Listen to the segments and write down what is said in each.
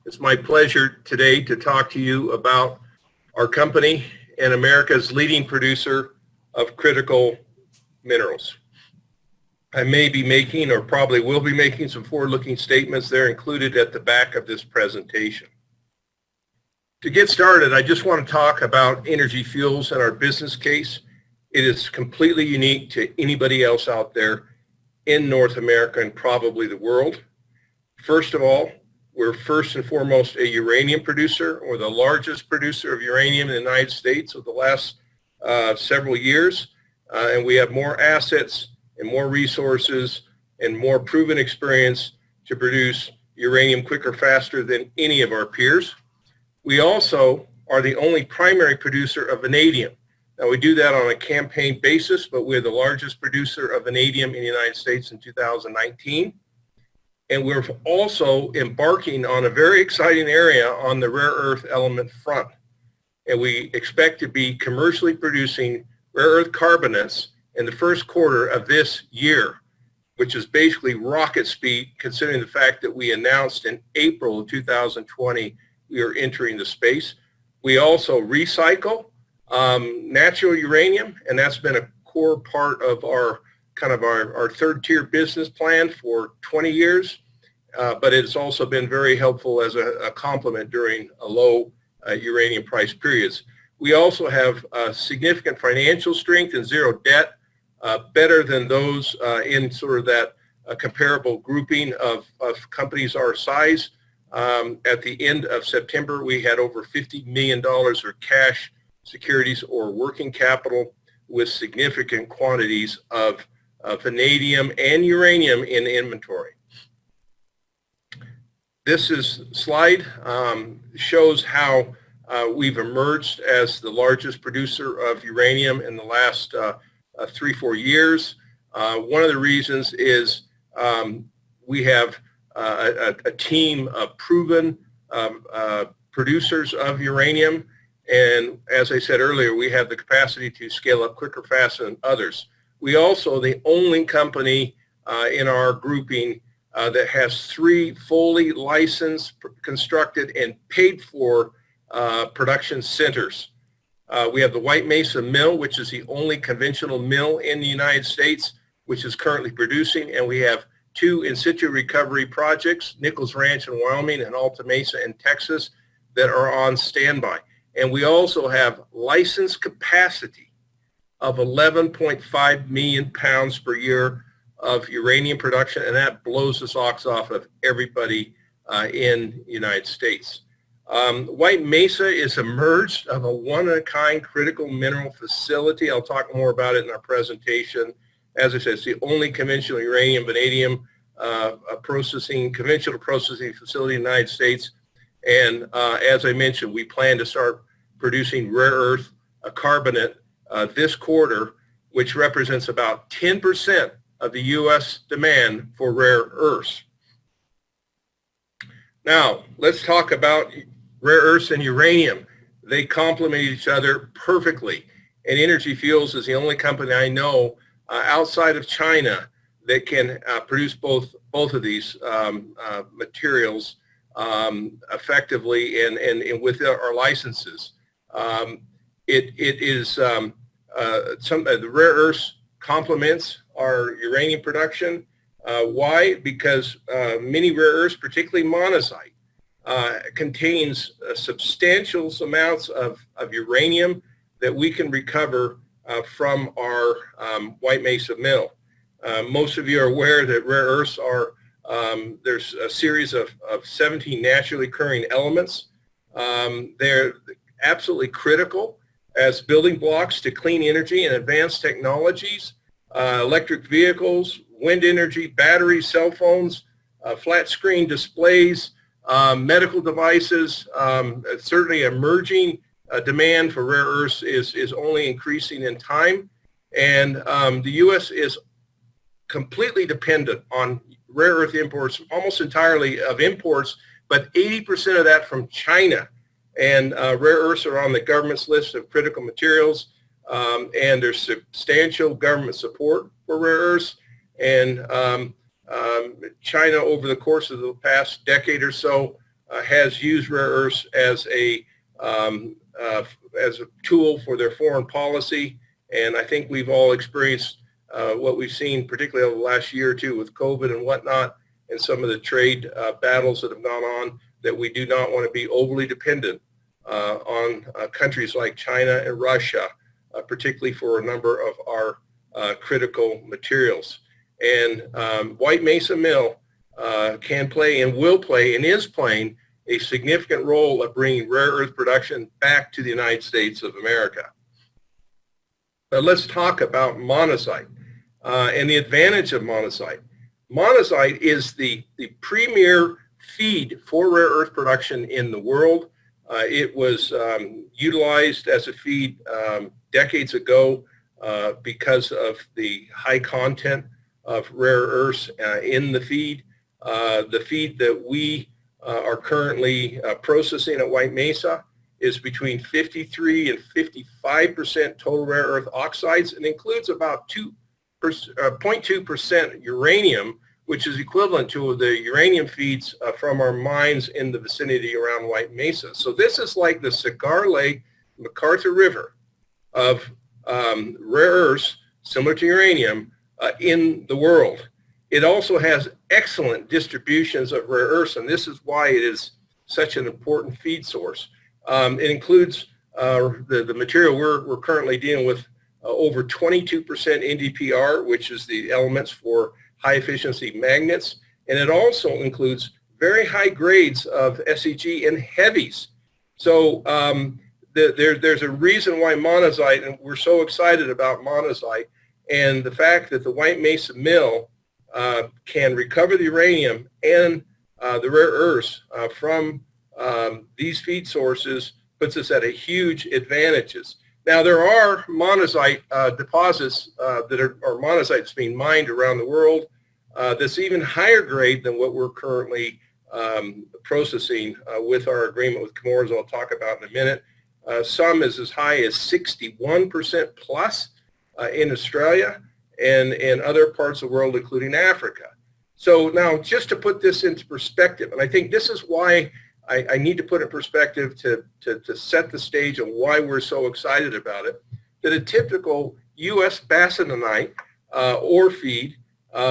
It's my pleasure today to talk to you about our company and America's leading producer of critical minerals. I may be making, or probably will be making, some forward-looking statements. They're included at the back of this presentation. To get started, I just want to talk about Energy Fuels and our business case. It is completely unique to anybody else out there in North America and probably the world. First of all, we're first and foremost a uranium producer, or the largest producer of uranium in the United States over the last several years. And we have more assets and more resources and more proven experience to produce uranium quicker, faster than any of our peers. We also are the only primary producer of vanadium. Now, we do that on a campaign basis, but we're the largest producer of vanadium in the United States in 2019. And we're also embarking on a very exciting area on the rare earth element front. And we expect to be commercially producing rare earth carbonates in the first quarter of this year, which is basically rocket speed considering the fact that we announced in April of 2020 we are entering the space. We also recycle natural uranium, and that's been a core part of our our third tier business plan for 20 years, but it's also been very helpful as a complement during a low uranium price periods. We also have significant financial strength and zero debt, better than those in sort of that comparable grouping of companies our size. At the end of September, we had over $50 million of cash, securities, or working capital, with significant quantities of vanadium and uranium in inventory. This slide shows how we've emerged as the largest producer of uranium in the last 3-4 years. One of the reasons is we have a team of proven producers of uranium. And as I said earlier, we have the capacity to scale up quicker, faster than others. We also are the only company in our grouping that has 3 fully licensed, constructed, and paid for production centers. We have the White Mesa Mill, which is the only conventional mill in the United States, which is currently producing. And we have 2 in situ recovery projects, Nichols Ranch in Wyoming and Alta Mesa in Texas, that are on standby. And we also have licensed capacity of 11.5 million pounds per year of uranium production, and that blows the socks off of everybody in the United States. White Mesa is emerged of a one-of-a-kind critical mineral facility. I'll talk more about it in our presentation. As I said, it's the only conventional uranium, vanadium conventional processing facility in the United States. And as I mentioned, we plan to start producing rare earth carbonate this quarter, which represents about 10% of the U.S. demand for rare earths. Now, let's talk about rare earths and uranium. They complement each other perfectly. And Energy Fuels is the only company I know outside of China that can produce both of these materials effectively and with our licenses. It is the rare earths complements our uranium production. Why? Because many rare earths, particularly monazite, contains substantial amounts of uranium that we can recover from our White Mesa Mill. Most of you are aware that rare earths are, there's a series of 17 naturally occurring elements. They're absolutely critical as building blocks to clean energy and advanced technologies, electric vehicles, wind energy, batteries, cell phones, flat screen displays, medical devices. Certainly emerging demand for rare earths is only increasing in time. And the U.S. is completely dependent on rare earth imports, almost entirely of imports, but 80% of that from China. And rare earths are on the government's list of critical materials, and there's substantial government support for rare earths. And China, over the course of the past decade or so, has used rare earths as a tool for their foreign policy, and I think we've all experienced what we've seen, particularly over the last year or two with COVID and whatnot, and some of the trade battles that have gone on, that we do not want to be overly dependent on countries like China and Russia, particularly for a number of our critical materials. And White Mesa Mill can play and will play and is playing a significant role of bringing rare earth production back to the United States of America. But let's talk about monazite and the advantage of monazite. Monazite is the premier feed for rare earth production in the world. It was utilized as a feed decades ago because of the high content of rare earths in the feed. The feed that we are currently processing at White Mesa is between 53 and 55% total rare earth oxides, and includes about 0.2% uranium, which is equivalent to the uranium feeds from our mines in the vicinity around White Mesa. So this is like the Cigar Lake, McArthur River of rare earths, similar to uranium, in the world. It also has excellent distributions of rare earths, and this is why it is such an important feed source. It includes the material we're currently dealing with, over 22% NdPr, which is the elements for high efficiency magnets, and it also includes very high grades of SEG and heavies. So there's a reason why monazite, and we're so excited about monazite, and the fact that the White Mesa Mill can recover the uranium and the rare earths from these feed sources puts us at a huge advantages. Now there are monazite deposits that are monazites being mined around the world that's even higher grade than what we're currently processing with our agreement with Chemours, I'll talk about in a minute. Some is as high as 61% plus in Australia and other parts of the world, including Africa. So now, just to put this into perspective, and I think this is why I need to put in perspective to set the stage of why we're so excited about it, that a typical U.S. bastnäsite ore feed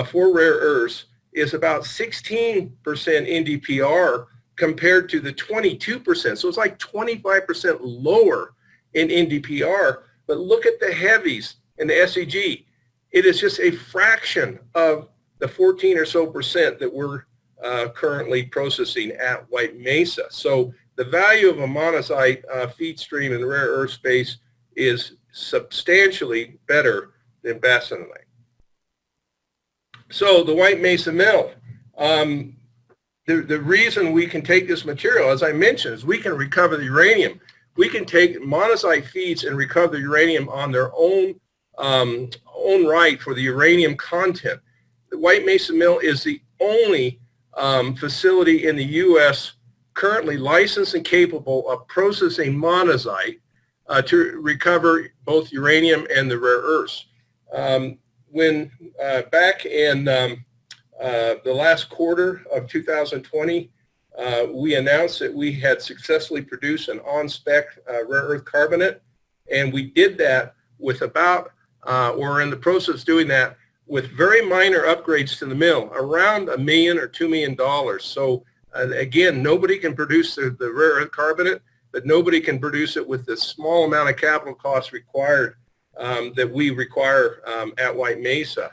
for rare earths is about 16% NdPr compared to the 22%. So it's like 25% lower in NdPr. But look at the heavies and the SEG. It is just a fraction of the 14 or so percent that we're currently processing at White Mesa. So the value of a monazite feed stream in the rare earth space is substantially better than bastnäsite. So the White Mesa Mill, the reason we can take this material, as I mentioned, is we can recover the uranium. We can take monazite feeds and recover the uranium on their own right for the uranium content. The White Mesa Mill is the only facility in the U.S. currently licensed and capable of processing monazite to recover both uranium and the rare earths. When back in the last quarter of 2020, we announced that we had successfully produced an on-spec rare earth carbonate, and we did that with about, or in the process of doing that, with very minor upgrades to the mill, around $1 million or $2 million. So again, nobody can produce the rare earth carbonate, but nobody can produce it with the small amount of capital costs required that we require at White Mesa.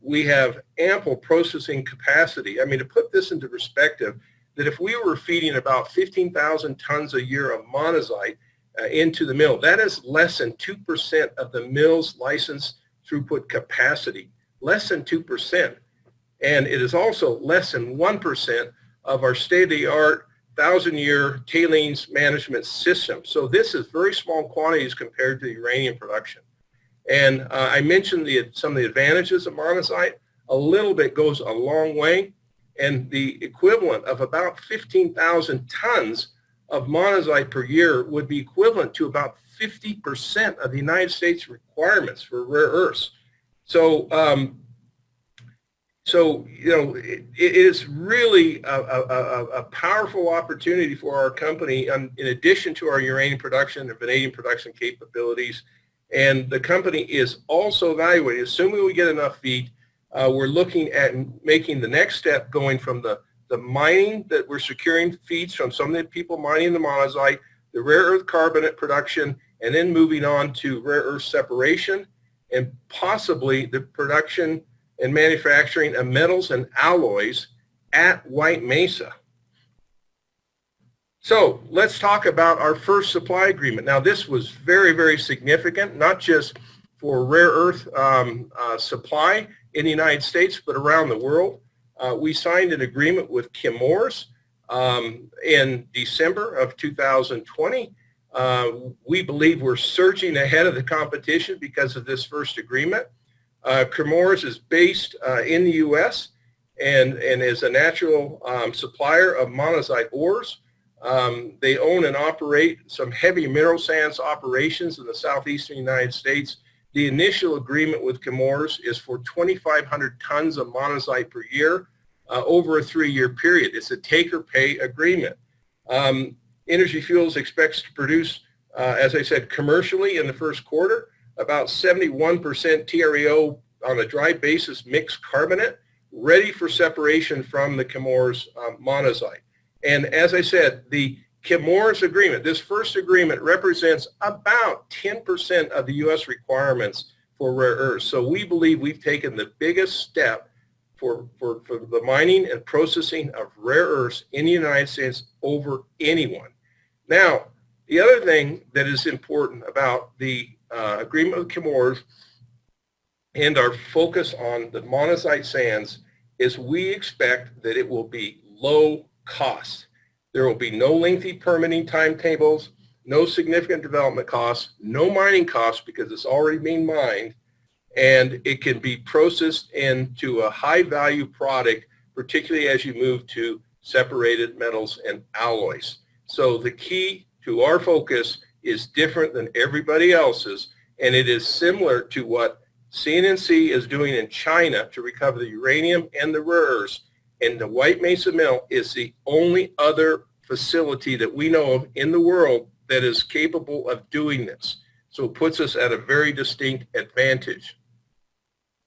We have ample processing capacity. I mean, to put this into perspective, that if we were feeding about 15,000 tons a year of monazite into the mill, that is less than 2% of the mill's licensed throughput capacity, less than 2%. And it is also less than 1% of our state-of-the-art 1,000-year tailings management system. So this is very small quantities compared to uranium production. And I mentioned some of the advantages of monazite. A little bit goes a long way, and the equivalent of about 15,000 tons of monazite per year would be equivalent to about 50% of the United States requirements for rare earths. So So, it is really a powerful opportunity for our company in addition to our uranium production and vanadium production capabilities. And the company is also evaluating, assuming we get enough feed, we're looking at making the next step going from the mining that we're securing feeds from some of the people mining the monazite, the rare earth carbonate production, and then moving on to rare earth separation and possibly the production and manufacturing of metals and alloys at White Mesa. So let's talk about our first supply agreement. Now this was very, very significant, not just for rare earth supply in the United States, but around the world. We signed an agreement with Chemours in December of 2020. We believe we're surging ahead of the competition because of this first agreement. Chemours is based in the U.S. and is a natural supplier of monazite ores. They own and operate some heavy mineral sands operations in the southeastern United States. The initial agreement with Chemours is for 2,500 tons of monazite per year over a 3-year period. It's a take-or-pay agreement. Energy Fuels expects to produce, as I said, commercially in the first quarter, about 71% TREO on a dry basis mixed carbonate, ready for separation from the Chemours monazite. And as I said, the Chemours agreement, this first agreement represents about 10% of the U.S. requirements for rare earths. So we believe we've taken the biggest step for the mining and processing of rare earths in the United States over anyone. Now, the other thing that is important about the agreement with Chemours and our focus on the monazite sands is we expect that it will be low cost. There will be no lengthy permitting timetables, no significant development costs, no mining costs because it's already being mined, and it can be processed into a high value product, particularly as you move to separated metals and alloys. So the key to our focus is different than everybody else's, and it is similar to what CNNC is doing in China to recover the uranium and the rare earths. And the White Mesa Mill is the only other facility that we know of in the world that is capable of doing this. So it puts us at a very distinct advantage.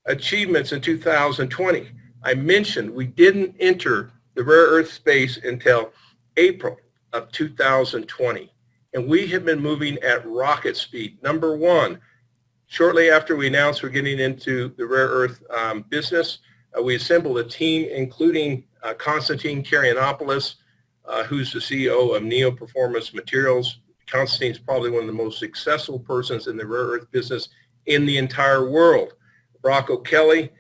Achievements in 2020. I mentioned we didn't enter the rare earth space until April of 2020. And we have been moving at rocket speed. Number one, shortly after we announced we're getting into the rare earth business, we assembled a team including Konstantin Karyanopoulos, who's the CEO of Neo Performance Materials. Konstantin's probably one of the most successful persons in the rare earth business in the entire world. Brock O'Kelly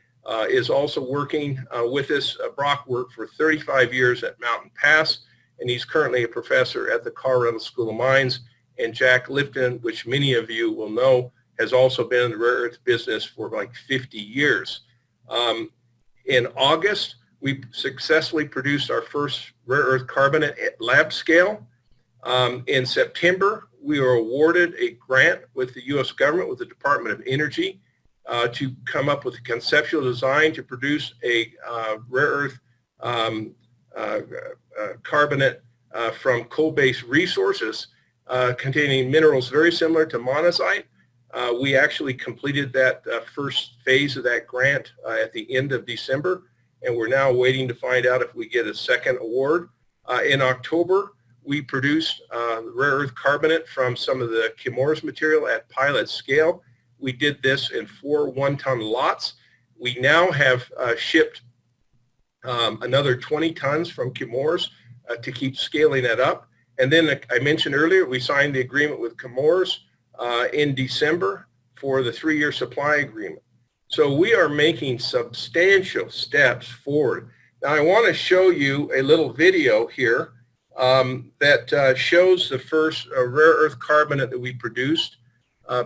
is also working with us. Brock worked for 35 years at Mountain Pass, and he's currently a professor at the Colorado School of Mines. And Jack Lifton, which many of you will know, has also been in the rare earth business for like 50 years. In August, we successfully produced our first rare earth carbonate at lab scale. In September, we were awarded a grant with the U.S. government, with the Department of Energy, to come up with a conceptual design to produce a rare earth carbonate from coal-based resources containing minerals very similar to monazite. We actually completed that first phase of that grant at the end of December, and we're now waiting to find out if we get a second award. In October, we produced rare earth carbonate from some of the Chemours material at pilot scale. We did this in 4 one-ton lots. We now have shipped another 20 tons from Chemours to keep scaling that up. And then I mentioned earlier, we signed the agreement with Chemours in December for the 3-year supply agreement. So we are making substantial steps forward. Now I want to show you a little video here that shows the first rare earth carbonate that we produced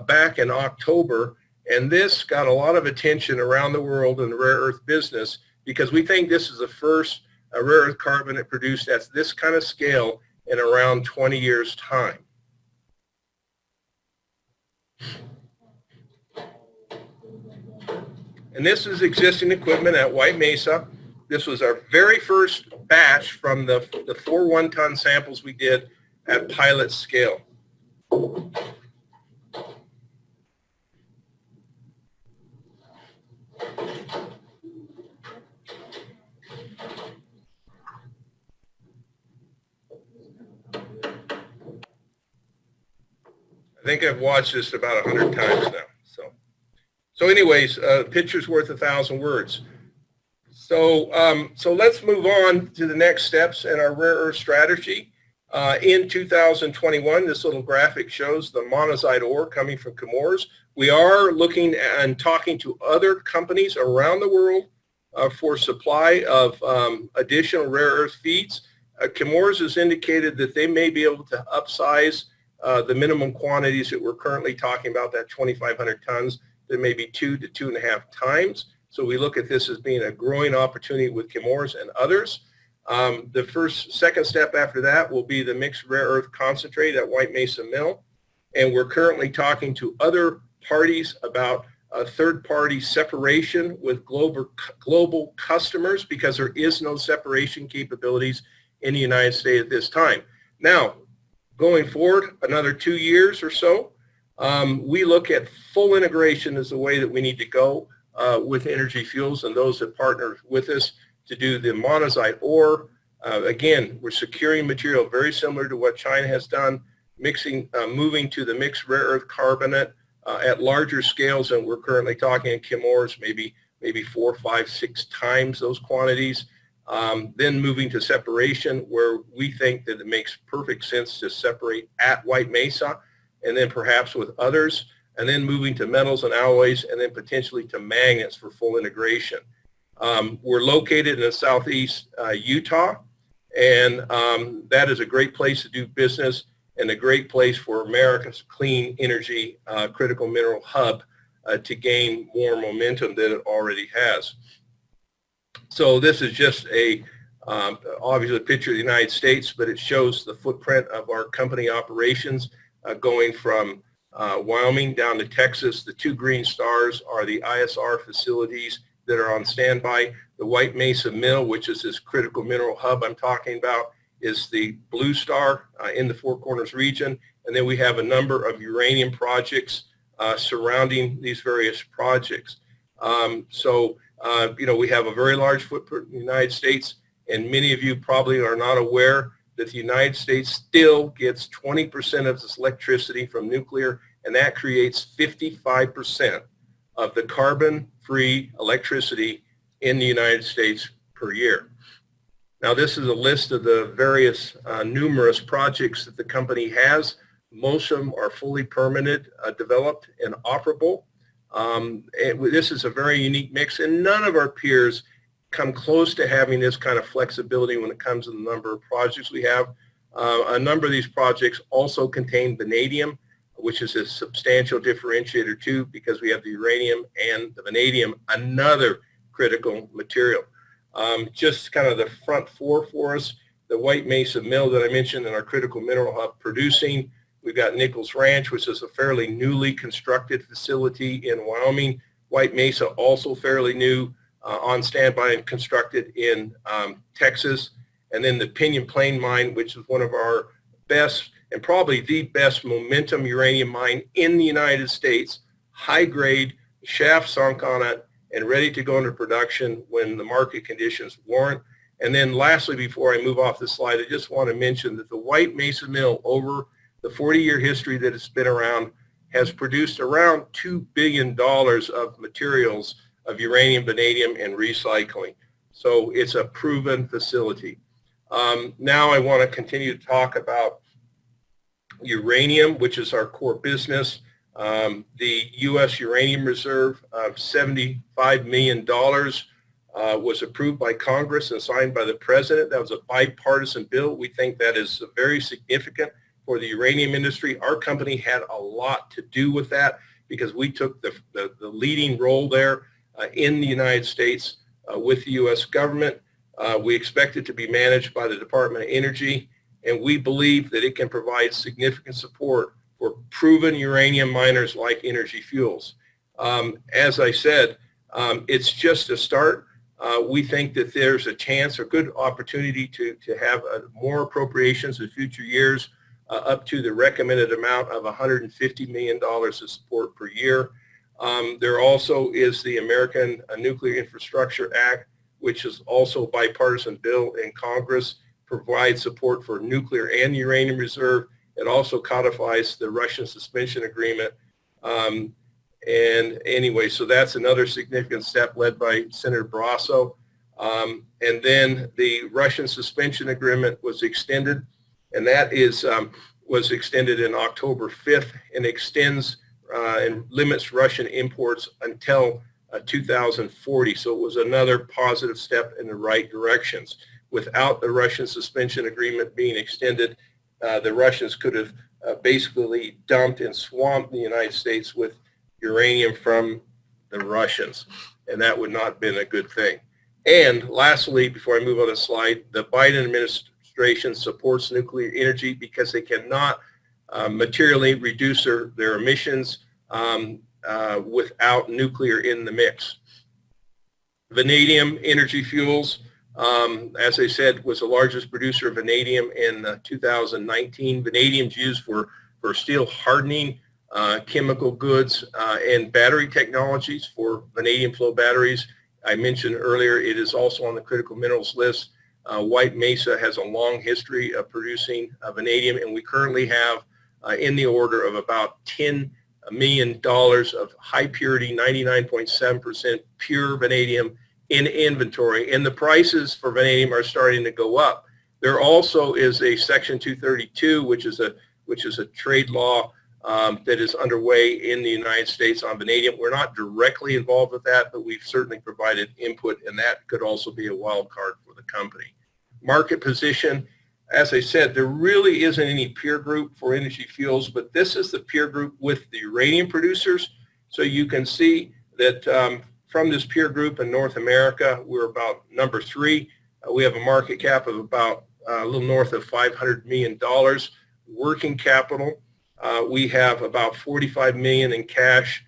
back in October. And this got a lot of attention around the world in the rare earth business because we think this is the first rare earth carbonate produced at this kind of scale in around 20 years' time. And this is existing equipment at White Mesa. This was our very first batch from the 4 one-ton samples we did at pilot scale. I think I've watched this about 100 times now. So anyways, picture's worth 1,000 words. So let's move on to the next steps in our rare earth strategy. In 2021, this little graphic shows the monazite ore coming from Chemours. We are looking and talking to other companies around the world for supply of additional rare earth feeds. Chemours has indicated that they may be able to upsize the minimum quantities that we're currently talking about, that 2,500 tons, that may be 2 to 2.5 times. So we look at this as being a growing opportunity with Chemours and others. The second step after that will be the mixed rare earth concentrate at White Mesa Mill. And we're currently talking to other parties about a third-party separation with global customers, because there is no separation capabilities in the United States at this time. Now, going forward another 2 years or so, we look at full integration as the way that we need to go with Energy Fuels and those that partner with us to do the monazite ore. Again, we're securing material very similar to what China has done, moving to the mixed rare earth carbonate at larger scales than we're currently talking in Chemours, maybe 4, 5, 6 times those quantities. Then moving to separation, where we think that it makes perfect sense to separate at White Mesa, and then perhaps with others, and then moving to metals and alloys, and then potentially to magnets for full integration. We're located in southeast Utah, and that is a great place to do business and a great place for America's clean energy critical mineral hub to gain more momentum than it already has. So this is just obviously a picture of the United States, but it shows the footprint of our company operations going from Wyoming down to Texas. The 2 green stars are the ISR facilities that are on standby. The White Mesa Mill, which is this critical mineral hub I'm talking about, is the blue star in the Four Corners region. And then we have a number of uranium projects surrounding these various projects. We have a very large footprint in the United States, and many of you probably are not aware that the United States still gets 20% of its electricity from nuclear, and that creates 55% of the carbon-free electricity in the United States per year. Now, this is a list of the various numerous projects that the company has. Most of them are fully permitted, developed, and operable. This is a very unique mix, and none of our peers come close to having this kind of flexibility when it comes to the number of projects we have. A number of these projects also contain vanadium, which is a substantial differentiator too, because we have the uranium and the vanadium, another critical material. Just kind of the front four for us, the White Mesa Mill that I mentioned in our critical mineral hub producing. We've got Nichols Ranch, which is a fairly newly constructed facility in Wyoming. White Mesa, also fairly new, on standby and constructed in Texas. And then the Pinyon Plain mine, which is one of our best and probably the best momentum uranium mine in the United States, high grade, shaft sunk on it, and ready to go into production when the market conditions warrant. And then lastly, before I move off the slide, I just want to mention that the White Mesa Mill, over the 40-year history that it's been around, has produced around $2 billion of materials of uranium, vanadium, and recycling. So it's a proven facility. Now I want to continue to talk about uranium, which is our core business. The U.S. Uranium Reserve of $75 million was approved by Congress and signed by the President. That was a bipartisan bill. We think that is very significant for the uranium industry. Our company had a lot to do with that because we took the leading role there in the United States with the U.S. government. We expect it to be managed by the Department of Energy, and we believe that it can provide significant support for proven uranium miners like Energy Fuels. As I said, It's just a start. We think that there's a chance or good opportunity to have more appropriations in future years, up to the recommended amount of $150 million of support per year. There also is the American Nuclear Infrastructure Act, which is also a bipartisan bill in Congress, provides support for nuclear and uranium reserve. It also codifies the Russian suspension agreement. And anyway, so that's another significant step led by Senator Barrasso. And then the Russian suspension agreement was extended, and that was extended in October 5th, and extends and limits Russian imports until 2040. So it was another positive step in the right directions. Without the Russian suspension agreement being extended, the Russians could have basically dumped and swamped the United States with uranium from the Russians, and that would not have been a good thing. And lastly, before I move on the slide, the Biden administration supports nuclear energy because they cannot materially reduce their emissions without nuclear in the mix. Vanadium Energy Fuels, as I said, was the largest producer of vanadium in 2019. Vanadium is used for steel hardening, chemical goods, and battery technologies for vanadium flow batteries. I mentioned earlier it is also on the critical minerals list. White Mesa has a long history of producing vanadium, and we currently have in the order of about $10 million of high purity, 99.7% pure vanadium in inventory, and the prices for vanadium are starting to go up. There also is a Section 232, which is a trade law that is underway in the United States on vanadium. We're not directly involved with that, but we've certainly provided input, and that could also be a wild card for the company. Market position, as I said, there really isn't any peer group for Energy Fuels, but this is the peer group with the uranium producers. So you can see that from this peer group in North America, we're about number 3. We have a market cap of about a little north of $500 million. Working capital, we have about $45 million in cash,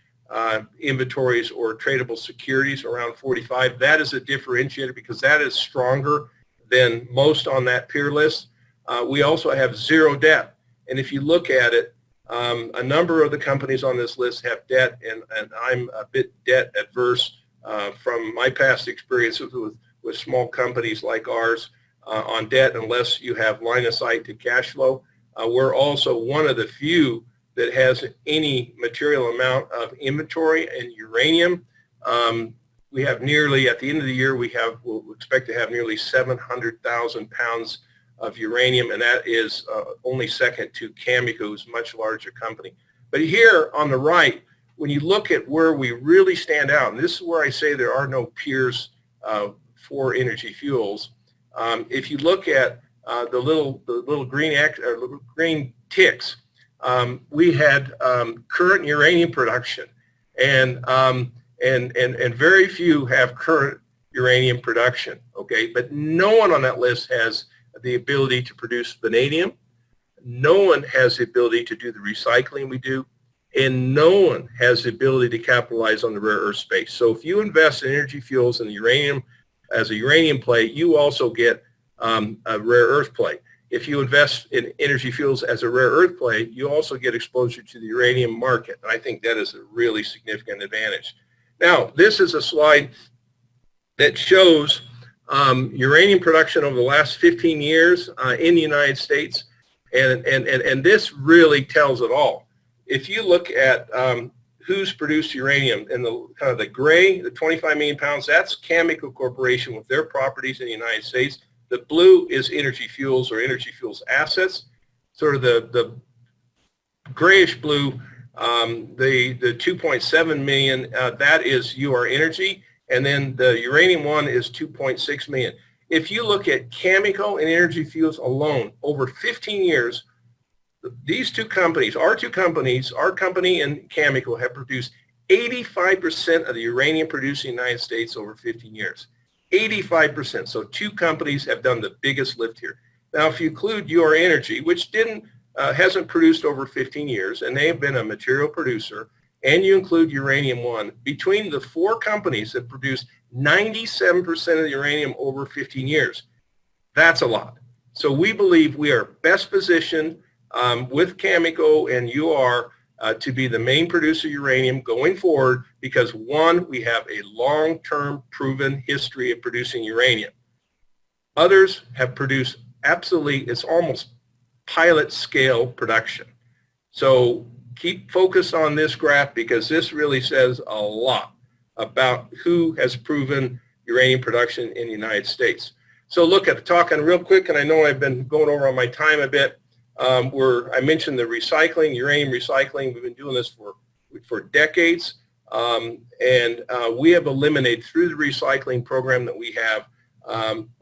inventories or tradable securities around 45. That is a differentiator because that is stronger than most on that peer list. We also have 0 debt. And if you look at it, a number of the companies on this list have debt, and I'm a bit debt adverse from my past experiences with small companies like ours on debt unless you have line of sight to cash flow. We're also one of the few that has any material amount of inventory in uranium. We have nearly, at the end of the year, we'll expect to have nearly 700,000 pounds of uranium, and that is only second to Cameco, who's a much larger company. But here on the right, when you look at where we really stand out, and this is where I say there are no peers for Energy Fuels. If you look at the little green ticks, we had current uranium production, and very few have current uranium production. Okay, but no one on that list has the ability to produce vanadium. No one has the ability to do the recycling we do, and no one has the ability to capitalize on the rare earth space. So if you invest in Energy Fuels and uranium as a uranium play, you also get a rare earth play. If you invest in Energy Fuels as a rare earth play, you also get exposure to the uranium market. And I think that is a really significant advantage. Now, this is a slide that shows uranium production over the last 15 years in the United States, and this really tells it all. If you look at who's produced uranium in the kind of the gray, the 25 million pounds, that's Cameco Corporation with their properties in the United States. The blue is Energy Fuels or Energy Fuels assets. Sort of the grayish blue, the 2.7 million, that is UR Energy. And then the uranium one is 2.6 million. If you look at Cameco and Energy Fuels alone, over 15 years, these two companies, our company and Cameco, have produced 85% of the uranium produced in the United States over 15 years. 85%. So two companies have done the biggest lift here. Now, if you include UR Energy, which hasn't produced over 15 years, and they have been a material producer, and you include Uranium One, between the 4 companies that produce 97% of the uranium over 15 years, that's a lot. So we believe we are best positioned with Cameco and UR to be the main producer of uranium going forward because, one, we have a long-term proven history of producing uranium. Others have produced absolutely, it's almost pilot scale production. So keep focused on this graph because this really says a lot about who has proven uranium production in the United States. So look at talking real quick, and I know I've been going over on my time a bit. I mentioned the recycling, uranium recycling. We've been doing this for decades, and we have eliminated through the recycling program that we have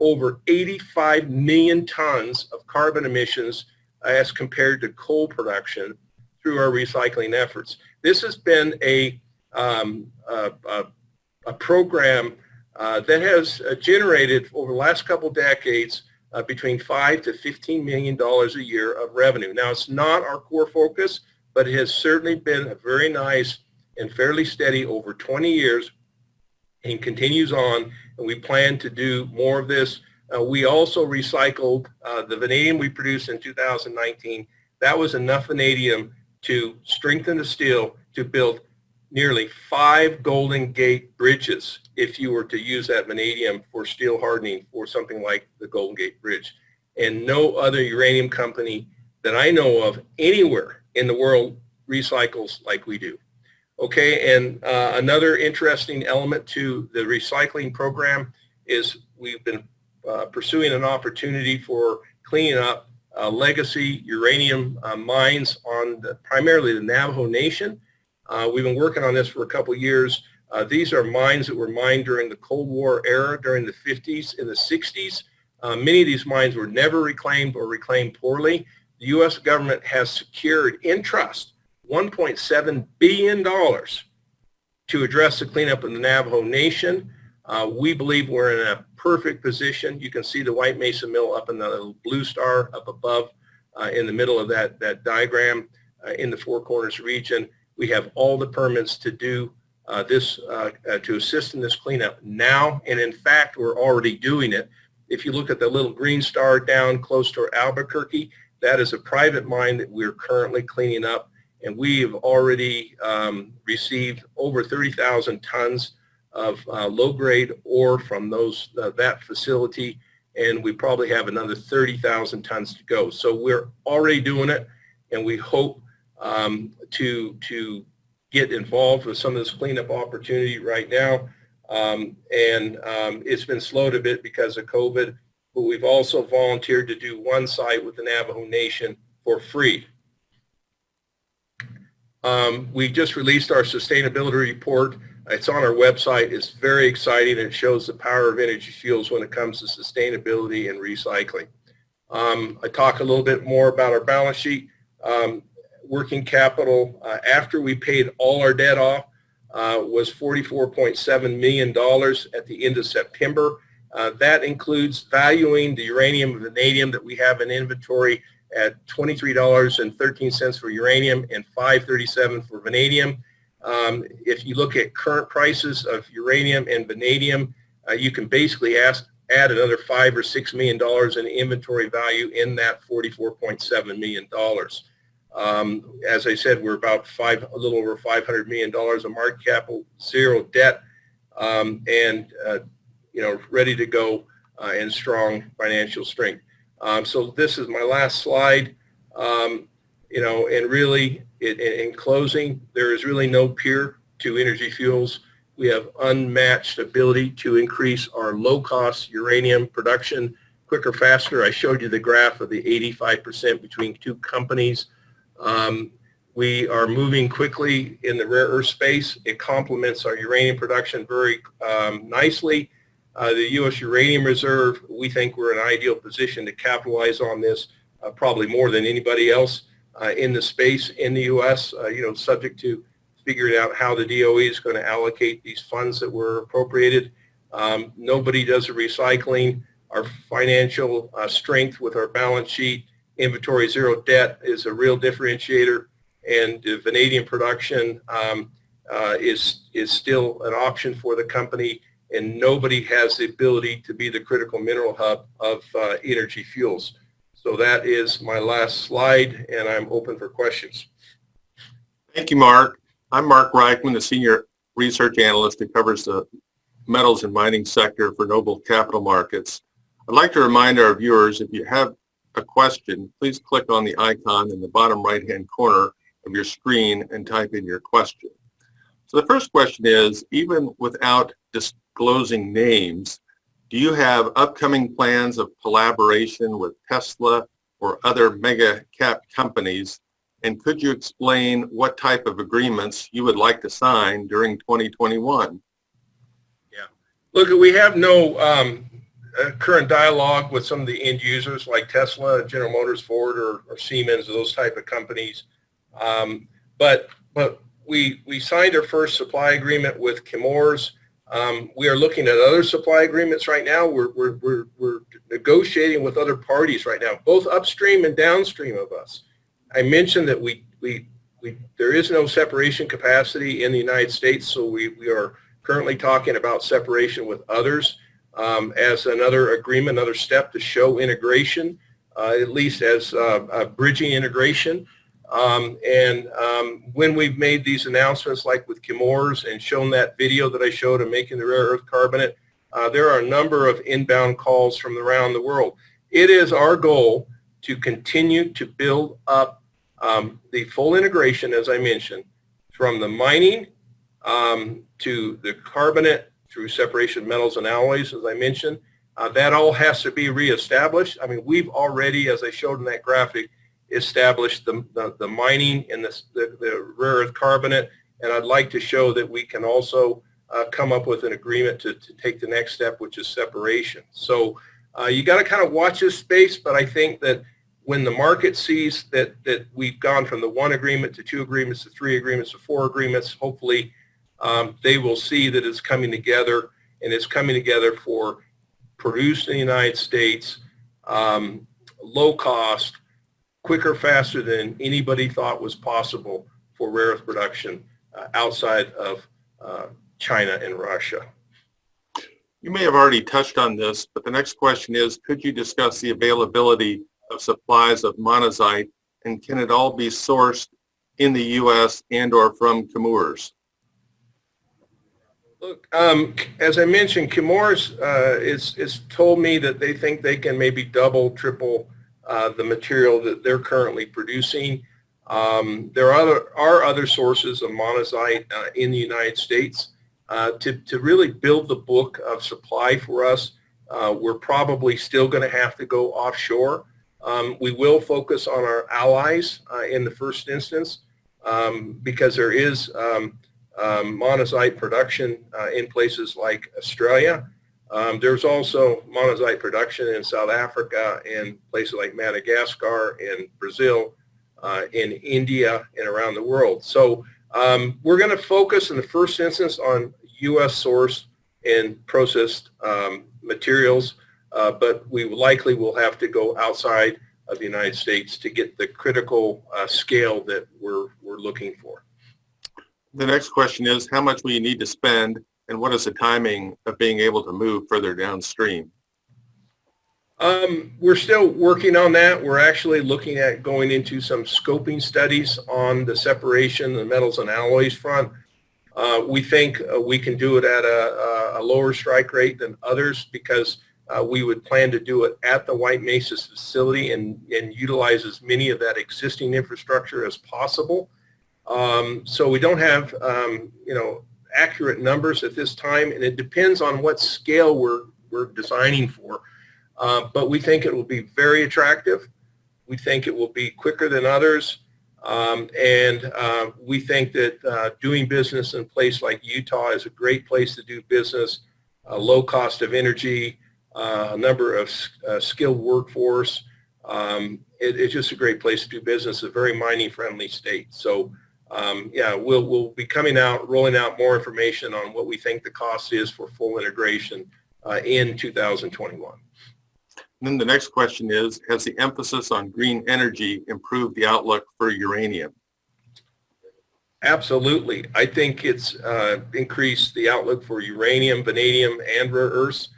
over 85 million tons of carbon emissions as compared to coal production through our recycling efforts. This has been a program that has generated over the last couple decades between $5 to $15 million a year of revenue. Now, it's not our core focus, but it has certainly been a very nice and fairly steady over 20 years and continues on, and we plan to do more of this. We also recycled the vanadium we produced in 2019. That was enough vanadium to strengthen the steel to build nearly 5 Golden Gate bridges if you were to use that vanadium for steel hardening for something like the Golden Gate Bridge. And no other uranium company that I know of anywhere in the world recycles like we do. Okay, and another interesting element to the recycling program is we've been pursuing an opportunity for cleaning up legacy uranium mines on primarily the Navajo Nation. We've been working on this for a couple of years. These are mines that were mined during the Cold War era, during the 50s and the 60s. Many of these mines were never reclaimed or reclaimed poorly. The U.S. government has secured in trust $1.7 billion to address the cleanup of the Navajo Nation. We believe we're in a perfect position. You can see the White Mesa Mill up in the little blue star up above in the middle of that diagram in the Four Corners region. We have all the permits to do this, to assist in this cleanup now, and in fact, we're already doing it. If you look at the little green star down close to Albuquerque, that is a private mine that we're currently cleaning up, and we have already received over 30,000 tons of low-grade ore from that facility, and we probably have another 30,000 tons to go. So we're already doing it, and we hope to get involved with some of this cleanup opportunity right now. It's been slowed a bit because of COVID, but we've also volunteered to do one site with the Navajo Nation for free. We just released our sustainability report. It's on our website. It's very exciting. It shows the power of Energy Fuels when it comes to sustainability and recycling. I talk a little bit more about our balance sheet. Working capital after we paid all our debt off was $44.7 million at the end of September. That includes valuing the uranium and vanadium that we have in inventory at $23.13 for uranium and $5.37 for vanadium. If you look at current prices of uranium and vanadium, you can basically add another $5 or $6 million in inventory value in that $44.7 million. As I said, we're about a little over $500 million of market capital, zero debt, and ready to go in strong financial strength. So this is my last slide. And really, in closing, there is really no peer to Energy Fuels. We have unmatched ability to increase our low-cost uranium production quicker, faster. I showed you the graph of the 85% between 2 companies. We are moving quickly in the rare earth space. It complements our uranium production very nicely. The U.S. Uranium Reserve, we think we're in an ideal position to capitalize on this probably more than anybody else in the space in the U.S., subject to figuring out how the DOE is going to allocate these funds that were appropriated. Nobody does the recycling. Our financial strength with our balance sheet, inventory, zero debt is a real differentiator. and vanadium production is still an option for the company, and nobody has the ability to be the critical mineral hub of energy fuels. So that is my last slide, and I'm open for questions. Thank you, Mark. I'm Mark Reichman, the Senior Research Analyst who covers the metals and mining sector for Noble Capital Markets. I'd like to remind our viewers, if you have a question, please click on the icon in the bottom right-hand corner of your screen and type in your question. So the first question is, even without disclosing names, do you have upcoming plans of collaboration with Tesla or other mega cap companies? And could you explain what type of agreements you would like to sign during 2021? Yeah. Look, we have no current dialogue with some of the end users like Tesla, General Motors, Ford, or Siemens, or those type of companies. But we signed our first supply agreement with Chemours. We are looking at other supply agreements right now. We're negotiating with other parties right now, both upstream and downstream of us. I mentioned that there is no separation capacity in the United States, so we are currently talking about separation with others as another agreement, another step to show integration, at least as bridging integration. When we've made these announcements, like with Chemours, and shown that video that I showed of making the rare earth carbonate, there are a number of inbound calls from around the world. It is our goal to continue to build up the full integration, as I mentioned, from the mining to the carbonate through separation of metals and alloys, as I mentioned. That all has to be reestablished. I mean, we've already, as I showed in that graphic, established the mining and the rare earth carbonate, and I'd like to show that we can also come up with an agreement to take the next step, which is separation. So you got to kind of watch this space, but I think that when the market sees that we've gone from the 1 agreement to 2 agreements to 3 agreements to 4 agreements, hopefully they will see that it's coming together, and it's coming together for produced in the United States, low cost, quicker, faster than anybody thought was possible for rare earth production outside of China and Russia. You may have already touched on this, but the next question is, could you discuss the availability of supplies of monazite, and can it all be sourced in the U.S. and or from Chemours? Look, as I mentioned, Chemours is told me that they think they can maybe double, triple the material that they're currently producing. There are other sources of monazite in the United States. To really build the book of supply for us, we're probably still going to have to go offshore. We will focus on our allies in the first instance because there is monazite production in places like Australia. There's also monazite production in South Africa and places like Madagascar and Brazil, in India and around the world. So we're going to focus in the first instance on U.S. sourced and processed materials, but we likely will have to go outside of the United States to get the critical scale that we're looking for. The next question is, how much will you need to spend, and what is the timing of being able to move further downstream? We're still working on that. We're actually looking at going into some scoping studies on the separation, the metals and alloys front. We think we can do it at a lower strike rate than others because we would plan to do it at the White Mesa facility and utilize as many of that existing infrastructure as possible. So we don't have accurate numbers at this time, and it depends on what scale we're designing for. But we think it will be very attractive. We think it will be quicker than others. And we think that doing business in a place like Utah is a great place to do business, low cost of energy, a number of skilled workforce. It's just a great place to do business, a very mining friendly state. So yeah, we'll be rolling out more information on what we think the cost is for full integration in 2021. And then the next question is, has the emphasis on green energy improved the outlook for uranium? Absolutely. I think it's increased the outlook for uranium, vanadium, and rare earths.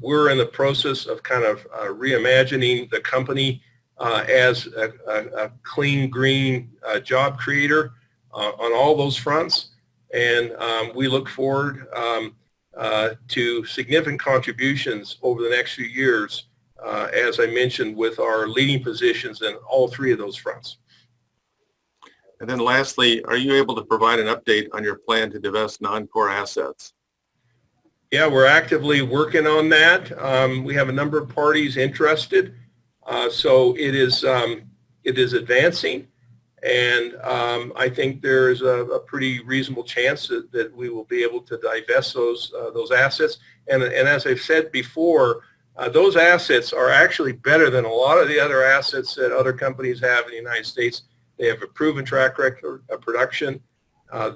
We're in the process of kind of reimagining the company as a clean, green job creator on all those fronts. And we look forward to significant contributions over the next few years, as I mentioned, with our leading positions in all three of those fronts. And then lastly, are you able to provide an update on your plan to divest non-core assets? Yeah, we're actively working on that. We have a number of parties interested, so it is advancing, and I think there is a pretty reasonable chance that we will be able to divest those assets. And as I've said before, those assets are actually better than a lot of the other assets that other companies have in the United States. They have a proven track record of production.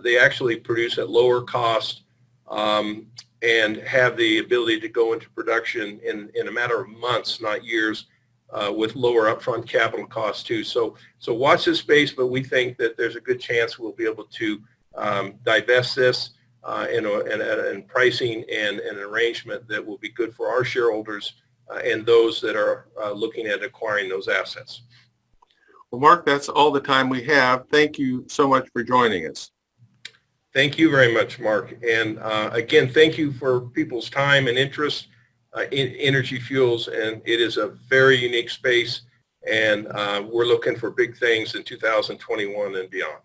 They actually produce at lower cost and have the ability to go into production in a matter of months, not years, with lower upfront capital costs too. So watch this space, but we think that there's a good chance we'll be able to divest this in pricing and an arrangement that will be good for our shareholders and those that are looking at acquiring those assets. Well, Mark, that's all the time we have. Thank you so much for joining us. Thank you very much, Mark. And again, thank you for people's time and interest in Energy Fuels. And it is a very unique space. And we're looking for big things in 2021 and beyond.